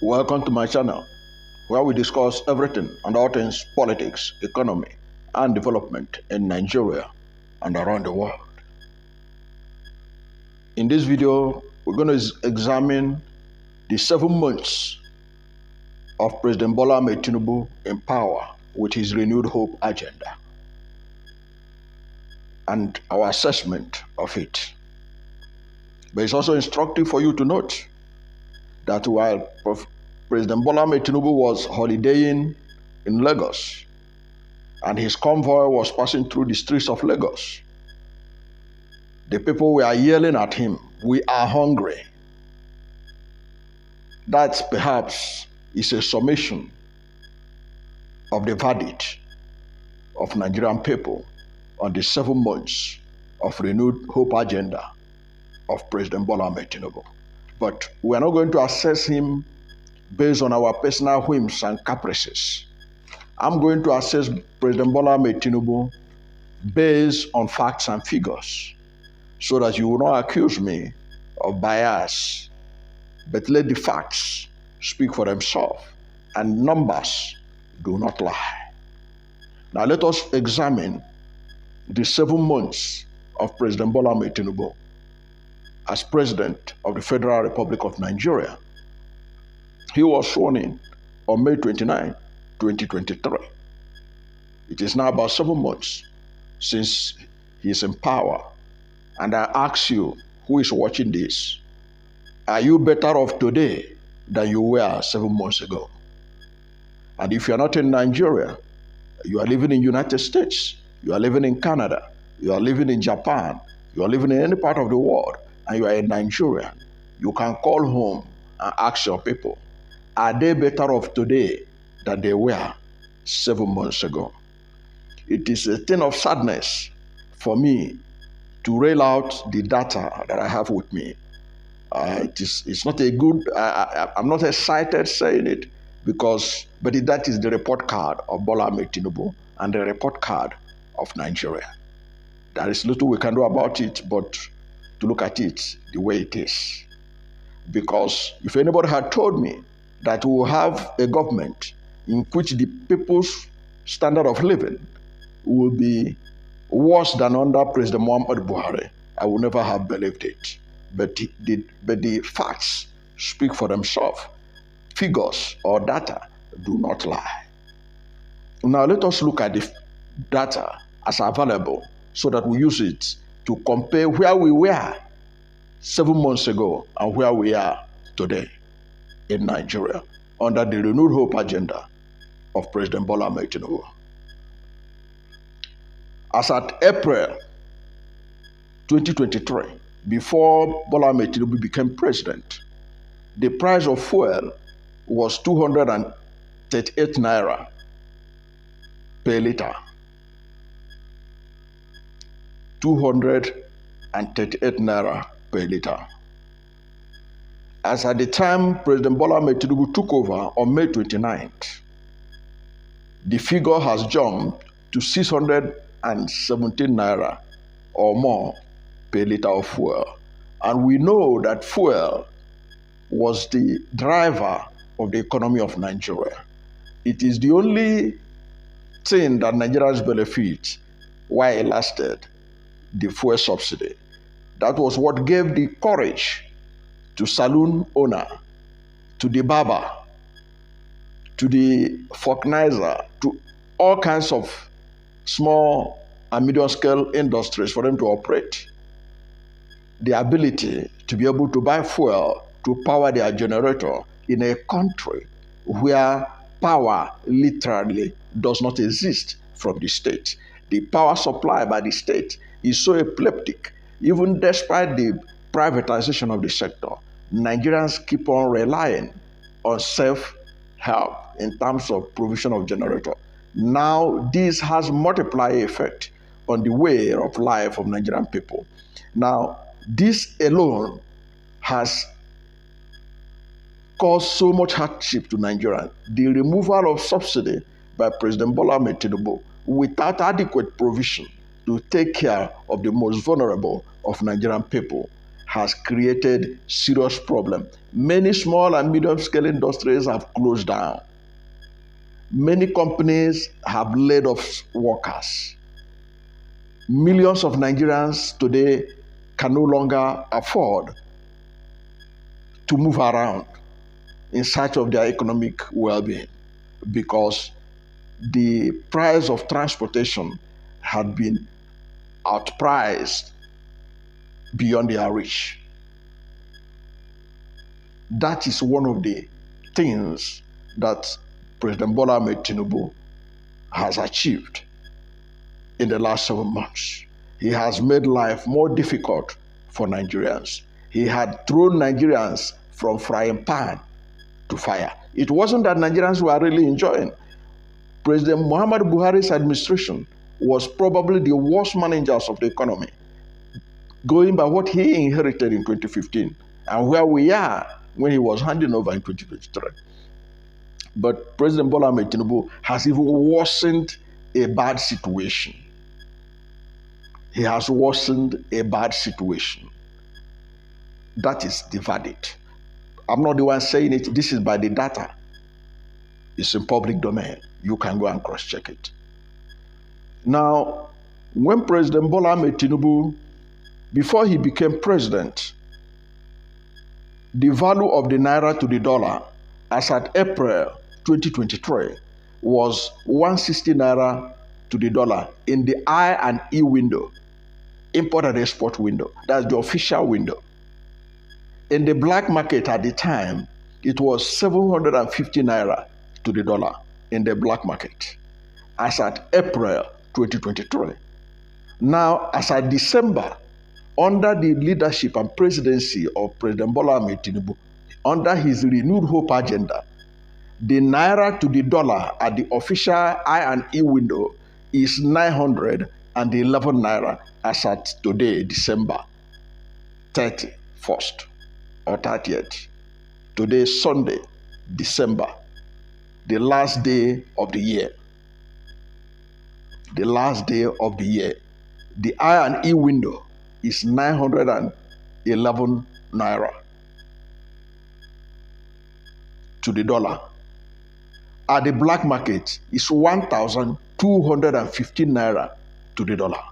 Welcome to my channel, where we discuss everything and all things politics, economy, and development in Nigeria and around the world. In this video, we're going to examine the 7 months of President Bola Ahmed Tinubu in power with his renewed hope agenda and our assessment of it. But it's also instructive for you to note that while President Bola Ahmed Tinubu was holidaying in Lagos and his convoy was passing through the streets of Lagos, the people were yelling at him, "We are hungry." That perhaps is a summation of the verdict of Nigerian people on the 7 months of renewed hope agenda of President Bola Ahmed Tinubu. But we are not going to assess him based on our personal whims and caprices. I'm going to assess President Bola Ahmed Tinubu based on facts and figures, so that you will not accuse me of bias, but let the facts speak for themselves, and numbers do not lie. Now let us examine the 7 months of President Bola Ahmed Tinubu as President of the Federal Republic of Nigeria. He was sworn in on May 29, 2023. It is now about 7 months since he is in power. And I ask you, who is watching this, are you better off today than you were 7 months ago? And if you are not in Nigeria, you are living in the United States, you are living in Canada, you are living in Japan, you are living in any part of the world, and you are in Nigeria, you can call home and ask your people, are they better off today than they were 7 months ago? It is a thing of sadness for me to rail out the data that I have with me. It's not a good, I'm not excited saying it, but that is the report card of Bola Ahmed Tinubu and the report card of Nigeria. There is little we can do about it but to look at it the way it is. Because if anybody had told me that we will have a government in which the people's standard of living will be worse than under President Muhammad Buhari, I would never have believed it. But the facts speak for themselves. Figures or data do not lie. Now let us look at the data as available so that we use it to compare where we were 7 months ago and where we are today in Nigeria under the renewed hope agenda of President Bola Ahmed Tinubu. As at April 2023, before Bola Ahmed Tinubu became president, the price of fuel was 238 naira per liter. 238 naira per liter. As at the time President Bola Ahmed Tinubu took over on May 29th, the figure has jumped to 617 naira or more per liter of fuel. And we know that fuel was the driver of the economy of Nigeria. It is the only thing that Nigerians benefit while it lasted, the fuel subsidy. That was what gave the courage to saloon owner, to the barber, to the vulcanizer, to all kinds of small and medium scale industries for them to operate. The ability to be able to buy fuel to power their generator in a country where power literally does not exist from the state. The power supply by the state is so epileptic. Even despite the privatization of the sector, Nigerians keep on relying on self-help in terms of provision of generator. Now, this has multiplier effect on the way of life of Nigerian people. Now, this alone has caused so much hardship to Nigerians. The removal of subsidy by President Bola Ahmed Tinubu without adequate provision to take care of the most vulnerable of Nigerian people has created serious problem. Many small and medium-scale industries have closed down. Many companies have laid off workers. Millions of Nigerians today can no longer afford to move around in search of their economic well-being because the price of transportation had been outpriced beyond their reach. That is one of the things that President Bola Ahmed Tinubu has achieved in the last 7 months. He has made life more difficult for Nigerians. He had thrown Nigerians from frying pan to fire. It wasn't that Nigerians were really enjoying. President Muhammad Buhari's administration was probably the worst managers of the economy, going by what he inherited in 2015 and where we are when he was handing over in 2023. But President Bola Ahmed Tinubu has even worsened a bad situation. He has worsened a bad situation. That is the verdict. I'm not the one saying it. This is by the data. It's in public domain. You can go and cross-check it. Now, when President Bola Ahmed Tinubu, before he became president, the value of the naira to the dollar as at April 2023 was 160 naira to the dollar in the I and E window, import and export window. That's the official window. In the black market at the time, it was 750 naira to the dollar in the black market as at April 2023. Now, as at December, under the leadership and presidency of President Bola Ahmed Tinubu, under his renewed hope agenda, the naira to the dollar at the official I and E window is 911 naira as at today, December 31st or 30th. Today, Sunday, December, the last day of the year. The last day of the year. The I and E window is 911 naira to the dollar. At the black market, it's 1,215 naira to the dollar.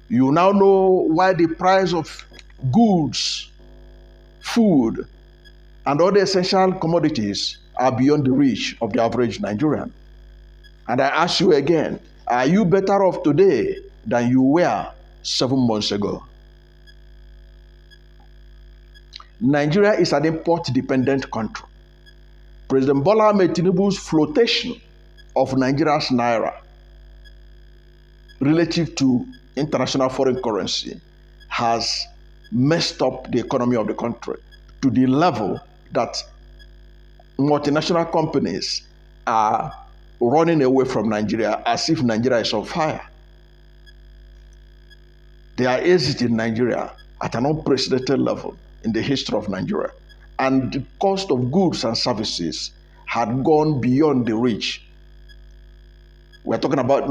You now know why the price of goods, food, and other essential commodities are beyond the reach of the average Nigerian. And I ask you again, are you better off today than you were 7 months ago? Nigeria is an import-dependent country. President Bola Ahmed Tinubu's flotation of Nigeria's naira relative to international foreign currency has messed up the economy of the country to the level that multinational companies are running away from Nigeria as if Nigeria is on fire. They are exiting Nigeria at an unprecedented level in the history of Nigeria. And the cost of goods and services had gone beyond the reach. We're not talking about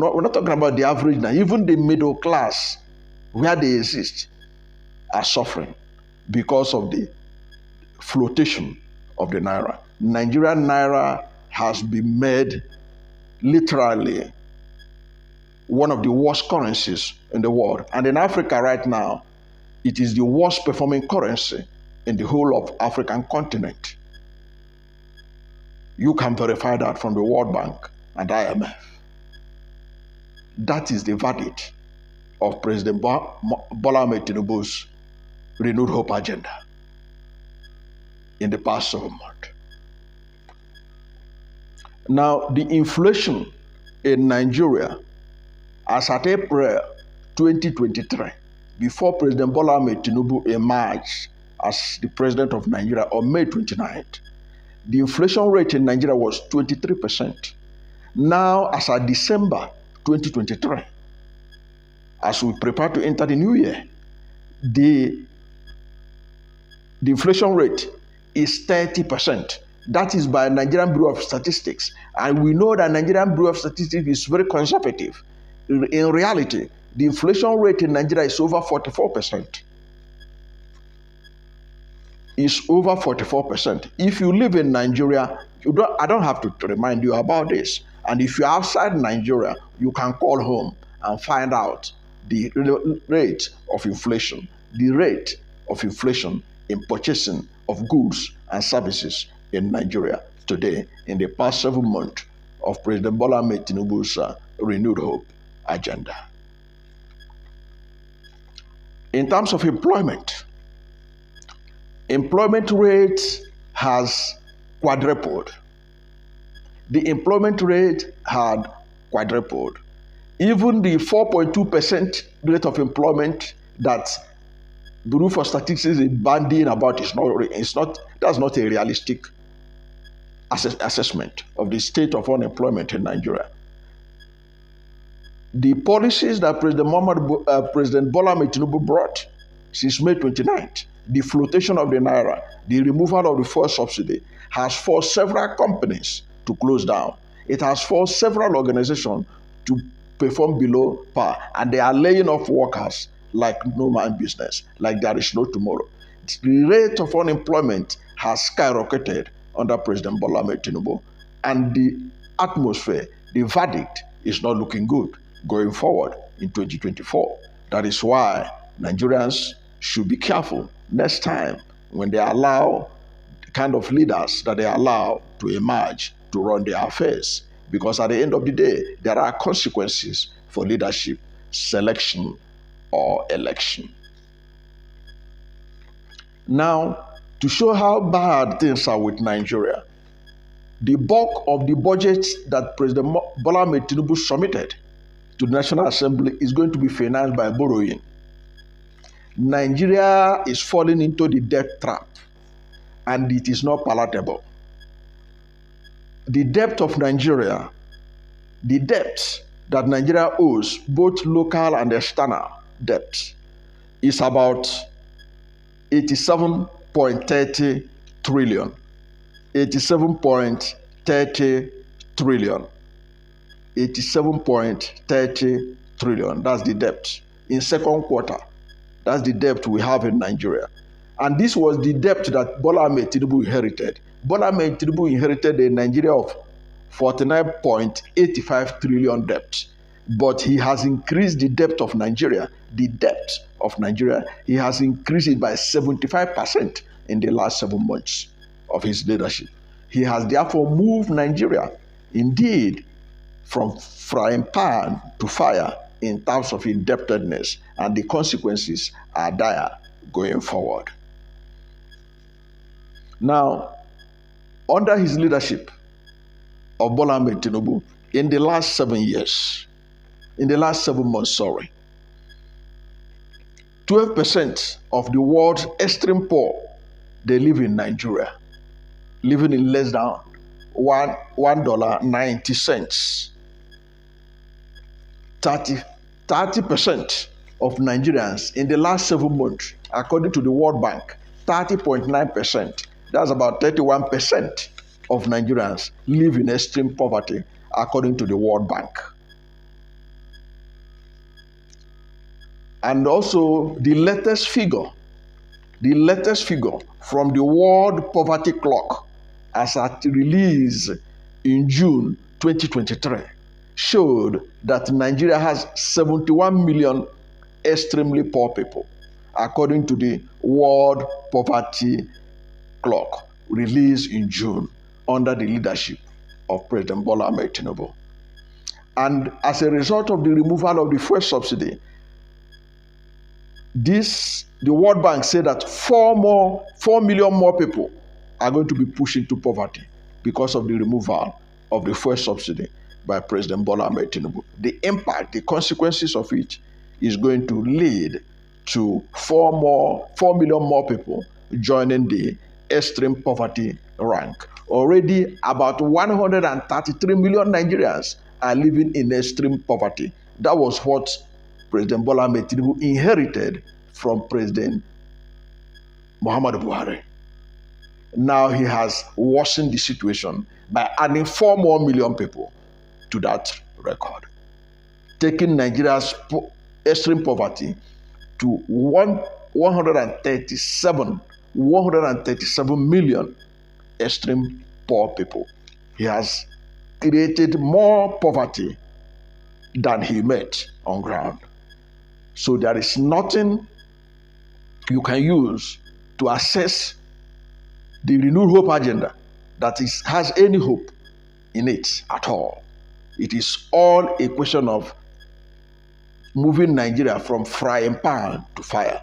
the average now. Even the middle class, where they exist, are suffering because of the flotation of the naira. Nigerian naira has been made literally one of the worst currencies in the world. And in Africa right now, it is the worst performing currency in the whole of African continent. You can verify that from the World Bank and IMF. That is the verdict of President Bola Ahmed Tinubu's renewed hope agenda in the past 7 months. Now, the inflation in Nigeria as at April 2023, before President Bola Ahmed Tinubu emerged as the president of Nigeria on May 29th, the inflation rate in Nigeria was 23%. Now, as at December 2023, as we prepare to enter the new year, the inflation rate is 30%. That is by Nigerian Bureau of Statistics. And we know that Nigerian Bureau of Statistics is very conservative. In reality, the inflation rate in Nigeria is over 44%. is over 44%. If you live in Nigeria, I don't have to remind you about this. And if you're outside Nigeria, you can call home and find out the rate of inflation, in purchasing of goods and services in Nigeria today in the past 7 months of President Bola Ahmed Tinubu's renewed hope agenda. In terms of employment rate has quadrupled. The employment rate had quadrupled. Even the 4.2% rate of employment that Bureau for Statistics is bandying about that's not a realistic assessment of the state of unemployment in Nigeria. The policies that President Bola Ahmed Tinubu brought since May 29th, the flotation of the naira, the removal of the fuel subsidy, has forced several companies to close down. It has forced several organizations to perform below par, and they are laying off workers like no man business, like there is no tomorrow. The rate of unemployment has skyrocketed under President Bola Ahmed Tinubu, and the atmosphere, the verdict is not looking good going forward in 2024. That is why Nigerians should be careful next time when they allow the kind of leaders that they allow to emerge to run their affairs. Because at the end of the day, there are consequences for leadership, selection, or election. Now, to show how bad things are with Nigeria, the bulk of the budget that President Bola Ahmed Tinubu submitted to the National Assembly is going to be financed by borrowing. Nigeria is falling into the debt trap, and it is not palatable. The debt of Nigeria, the debt that Nigeria owes, both local and external debt, is about 87.30 trillion. 87.30 trillion. 87.30 trillion. That's the debt. In second quarter, that's the debt we have in Nigeria. And this was the debt that Bola Ahmed Tinubu inherited. Bola Ahmed Tinubu inherited a Nigeria of 49.85 trillion debt. But he has increased the debt of Nigeria, he has increased it by 75% in the last 7 months of his leadership. He has therefore moved Nigeria, indeed, from frying pan to fire in terms of indebtedness, and the consequences are dire going forward. Now, under his leadership of Bola Ahmed Tinubu, in the last 7 months, 12% of the world's extreme poor, they live in Nigeria, living in less than $1.90. 30% of Nigerians in the last 7 months, according to the World Bank, 30.9%, that's about 31% of Nigerians live in extreme poverty, according to the World Bank. And also the latest figure from the World Poverty Clock, as at release in June 2023, showed that Nigeria has 71 million extremely poor people, according to the World Poverty Clock, released in June under the leadership of President Bola Ahmed Tinubu. And as a result of the removal of the fuel subsidy, the World Bank said that 4 million more people are going to be pushed into poverty because of the removal of the fuel subsidy by President Bola Ahmed Tinubu. The impact, the consequences of it is going to lead to 4 million more people joining the extreme poverty rank. Already about 133 million Nigerians are living in extreme poverty. That was what President Bola Ahmed Tinubu inherited from President Muhammadu Buhari. Now he has worsened the situation by adding 4 million more people to that record, taking Nigeria's extreme poverty to 137 137 million extreme poor people. He has created more poverty than he met on ground. So there is nothing you can use to assess the renewed hope agenda that has any hope in it at all. It is all a question of moving Nigeria from frying pan to fire.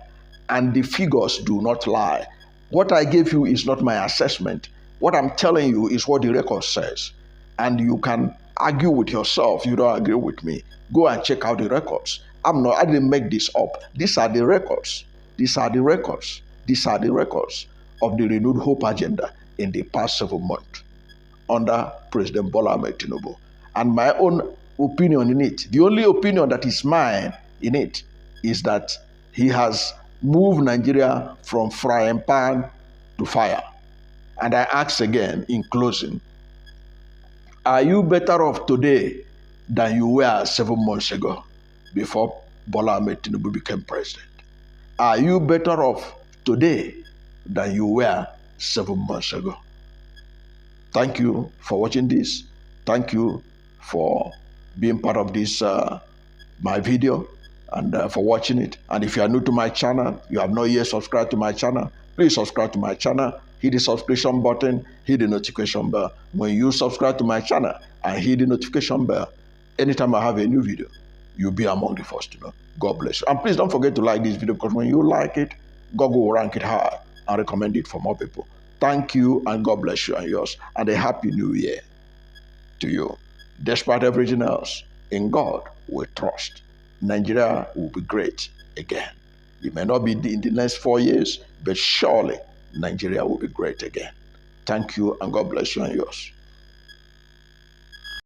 And the figures do not lie. What I gave you is not my assessment. What I'm telling you is what the record says. And you can argue with yourself. You don't agree with me. Go and check out the records. I didn't make this up. These are the records. These are the records. These are the records of the renewed hope agenda in the past 7 months under President Bola Ahmed Tinubu. And my own opinion in it, the only opinion that is mine in it, is that he has moved Nigeria from frying pan to fire. And I ask again in closing, are you better off today than you were 7 months ago before Bola Ahmed Tinubu became president? Are you better off today than you were 7 months ago? Thank you for watching this. Thank you for being part of this my video and for watching it. And if you are new to my channel, you have not yet subscribed to my channel, please subscribe to my channel. Hit the subscription button, hit the notification bell. When you subscribe to my channel and hit the notification bell, anytime I have a new video, you'll be among the first to know. God bless you. And please don't forget to like this video, because when you like it, Google will rank it high and recommend it for more people. Thank you, and God bless you and yours, and a happy new year to you. Despite everything else, in God we trust. Nigeria will be great again. It may not be in the next 4 years, but surely Nigeria will be great again. Thank you, and God bless you and yours.